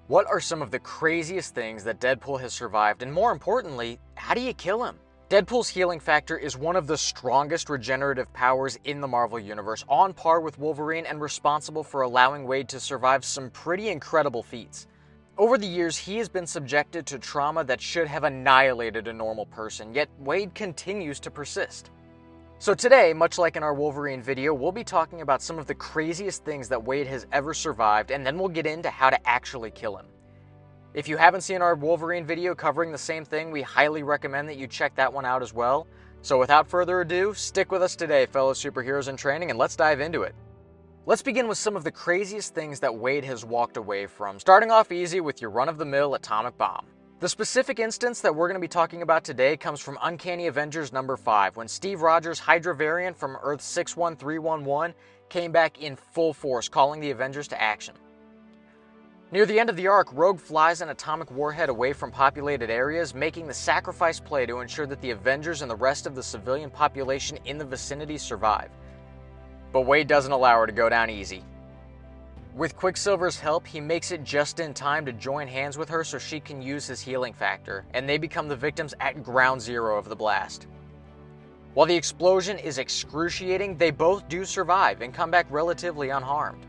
What are some of the craziest things that Deadpool has survived, and more importantly, how do you kill him? Deadpool's healing factor is one of the strongest regenerative powers in the Marvel Universe, on par with Wolverine and responsible for allowing Wade to survive some pretty incredible feats. Over the years, he has been subjected to trauma that should have annihilated a normal person, yet Wade continues to persist. So today, much like in our Wolverine video, we'll be talking about some of the craziest things that Wade has ever survived, and then we'll get into how to actually kill him. If you haven't seen our Wolverine video covering the same thing, we highly recommend that you check that one out as well. So without further ado, stick with us today, fellow superheroes in training, and let's dive into it. Let's begin with some of the craziest things that Wade has walked away from, starting off easy with your run-of-the-mill atomic bomb. The specific instance that we're going to be talking about today comes from Uncanny Avengers number 5, when Steve Rogers' Hydra variant from Earth 61311 came back in full force, calling the Avengers to action. Near the end of the arc, Rogue flies an atomic warhead away from populated areas, making the sacrifice play to ensure that the Avengers and the rest of the civilian population in the vicinity survive. But Wade doesn't allow her to go down easy. With Quicksilver's help, he makes it just in time to join hands with her so she can use his healing factor, and they become the victims at ground zero of the blast. While the explosion is excruciating, they both do survive and come back relatively unharmed.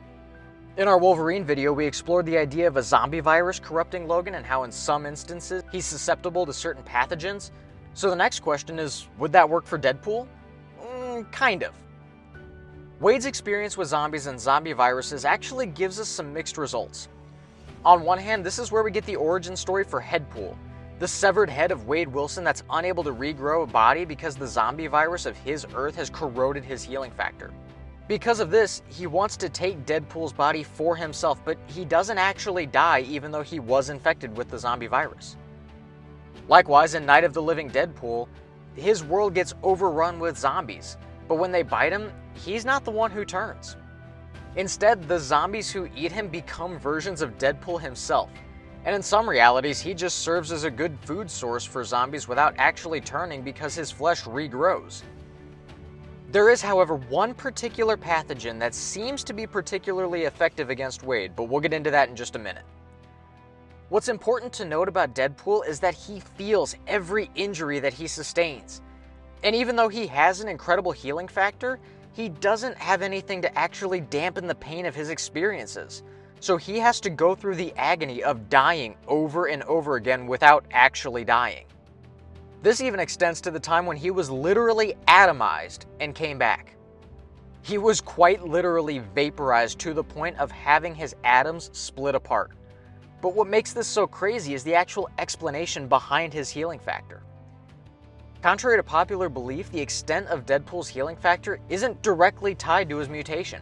In our Wolverine video, we explored the idea of a zombie virus corrupting Logan and how in some instances he's susceptible to certain pathogens. So the next question is, would that work for Deadpool? Kind of. Wade's experience with zombies and zombie viruses actually gives us some mixed results. On one hand, this is where we get the origin story for Headpool, the severed head of Wade Wilson that's unable to regrow a body because the zombie virus of his Earth has corroded his healing factor. Because of this, he wants to take Deadpool's body for himself, but he doesn't actually die even though he was infected with the zombie virus. Likewise, in Night of the Living Deadpool, his world gets overrun with zombies, but when they bite him, he's not the one who turns. Instead, the zombies who eat him become versions of Deadpool himself, and in some realities, he just serves as a good food source for zombies without actually turning because his flesh regrows. There is, however, one particular pathogen that seems to be particularly effective against Wade, but we'll get into that in just a minute. What's important to note about Deadpool is that he feels every injury that he sustains. And even though he has an incredible healing factor, he doesn't have anything to actually dampen the pain of his experiences. So he has to go through the agony of dying over and over again without actually dying. This even extends to the time when he was literally atomized and came back. He was quite literally vaporized to the point of having his atoms split apart. But what makes this so crazy is the actual explanation behind his healing factor. Contrary to popular belief, the extent of Deadpool's healing factor isn't directly tied to his mutation.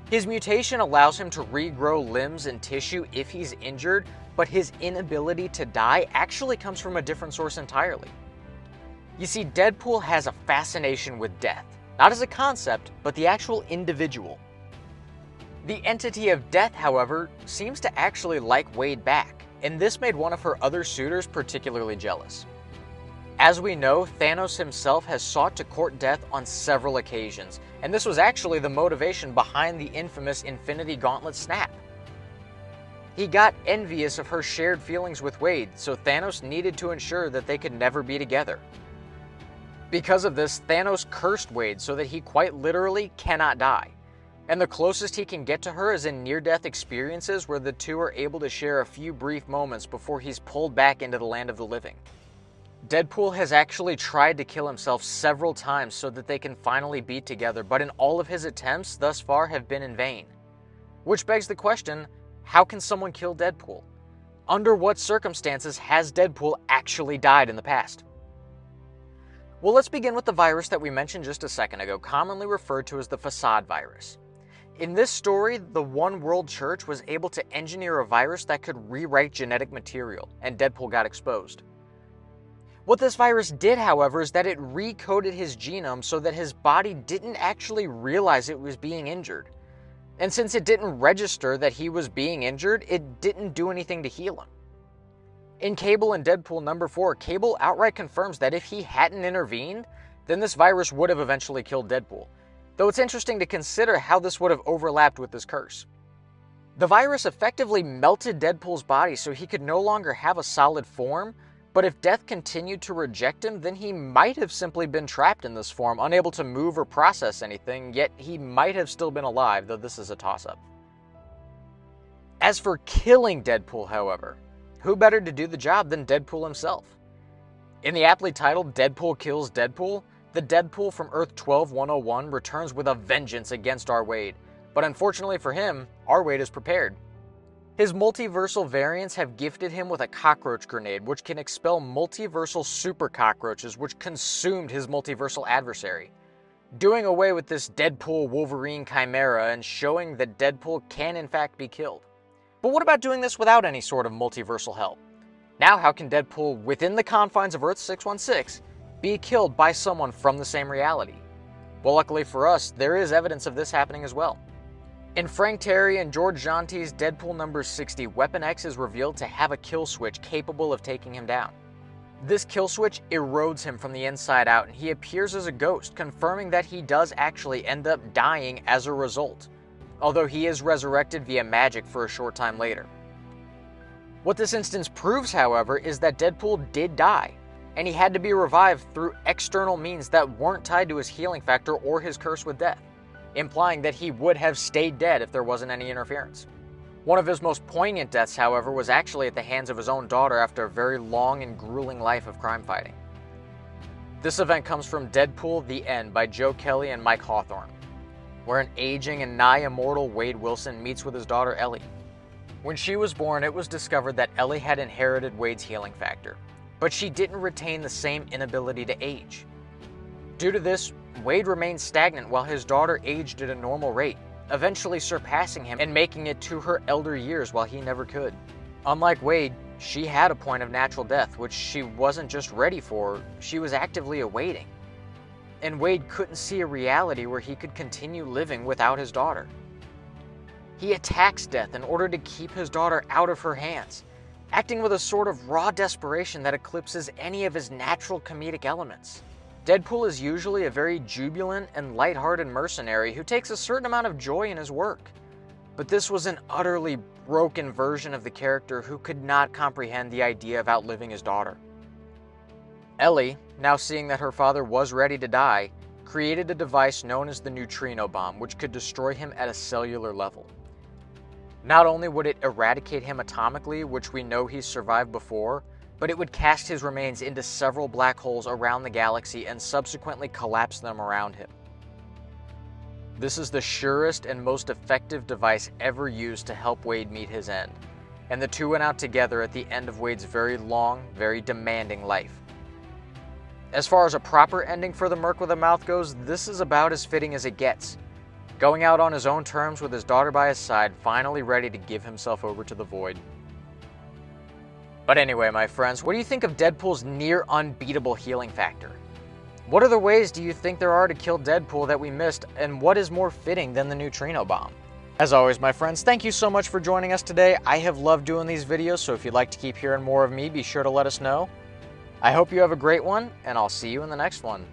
His mutation allows him to regrow limbs and tissue if he's injured, but his inability to die actually comes from a different source entirely. You see, Deadpool has a fascination with death, not as a concept, but the actual individual. The entity of death, however, seems to actually like Wade back, and this made one of her other suitors particularly jealous. As we know, Thanos himself has sought to court death on several occasions, and this was actually the motivation behind the infamous Infinity Gauntlet snap. He got envious of her shared feelings with Wade, so Thanos needed to ensure that they could never be together. Because of this, Thanos cursed Wade so that he quite literally cannot die, and the closest he can get to her is in near-death experiences where the two are able to share a few brief moments before he's pulled back into the land of the living. Deadpool has actually tried to kill himself several times so that they can finally be together, but in all of his attempts thus far have been in vain. Which begs the question, how can someone kill Deadpool? Under what circumstances has Deadpool actually died in the past? Well, let's begin with the virus that we mentioned just a second ago, commonly referred to as the facade virus. In this story, the One World Church was able to engineer a virus that could rewrite genetic material, and Deadpool got exposed. What this virus did, however, is that it recoded his genome so that his body didn't actually realize it was being injured. And since it didn't register that he was being injured, it didn't do anything to heal him. In Cable and Deadpool number 4, Cable outright confirms that if he hadn't intervened, then this virus would have eventually killed Deadpool. Though it's interesting to consider how this would have overlapped with this curse. The virus effectively melted Deadpool's body so he could no longer have a solid form, but if death continued to reject him, then he might have simply been trapped in this form, unable to move or process anything, yet he might have still been alive, though this is a toss-up. As for killing Deadpool, however, who better to do the job than Deadpool himself? In the aptly titled Deadpool Kills Deadpool, the Deadpool from Earth 12101 returns with a vengeance against our Wade, but unfortunately for him, our Wade is prepared. His multiversal variants have gifted him with a cockroach grenade, which can expel multiversal super cockroaches which consumed his multiversal adversary, doing away with this Deadpool Wolverine chimera and showing that Deadpool can in fact be killed. But what about doing this without any sort of multiversal help? Now how can Deadpool, within the confines of Earth 616, be killed by someone from the same reality? Well, luckily for us, there is evidence of this happening as well. In Frank Terry and George Jonte's Deadpool number 60, Weapon X is revealed to have a kill switch capable of taking him down. This kill switch erodes him from the inside out, and he appears as a ghost, confirming that he does actually end up dying as a result, although he is resurrected via magic for a short time later. What this instance proves, however, is that Deadpool did die, and he had to be revived through external means that weren't tied to his healing factor or his curse with death, implying that he would have stayed dead if there wasn't any interference. One of his most poignant deaths, however, was actually at the hands of his own daughter after a very long and grueling life of crime fighting. This event comes from Deadpool The End by Joe Kelly and Mike Hawthorne, where an aging and nigh immortal Wade Wilson meets with his daughter Ellie. When she was born, it was discovered that Ellie had inherited Wade's healing factor, but she didn't retain the same inability to age. Due to this, Wade remained stagnant while his daughter aged at a normal rate, eventually surpassing him and making it to her elder years while he never could. Unlike Wade, she had a point of natural death, which she wasn't just ready for, she was actively awaiting. And Wade couldn't see a reality where he could continue living without his daughter. He attacks death in order to keep his daughter out of her hands, acting with a sort of raw desperation that eclipses any of his natural comedic elements. Deadpool is usually a very jubilant and lighthearted mercenary who takes a certain amount of joy in his work. But this was an utterly broken version of the character who could not comprehend the idea of outliving his daughter. Ellie, now seeing that her father was ready to die, created a device known as the neutrino bomb, which could destroy him at a cellular level. Not only would it eradicate him atomically, which we know he's survived before, but it would cast his remains into several black holes around the galaxy and subsequently collapse them around him. This is the surest and most effective device ever used to help Wade meet his end, and the two went out together at the end of Wade's very long, very demanding life. As far as a proper ending for the Merc with a Mouth goes, this is about as fitting as it gets, going out on his own terms with his daughter by his side, finally ready to give himself over to the void. But anyway, my friends, what do you think of Deadpool's near unbeatable healing factor? What other ways do you think there are to kill Deadpool that we missed, and what is more fitting than the neutrino bomb? As always, my friends, thank you so much for joining us today. I have loved doing these videos, so if you'd like to keep hearing more of me, be sure to let us know. I hope you have a great one, and I'll see you in the next one.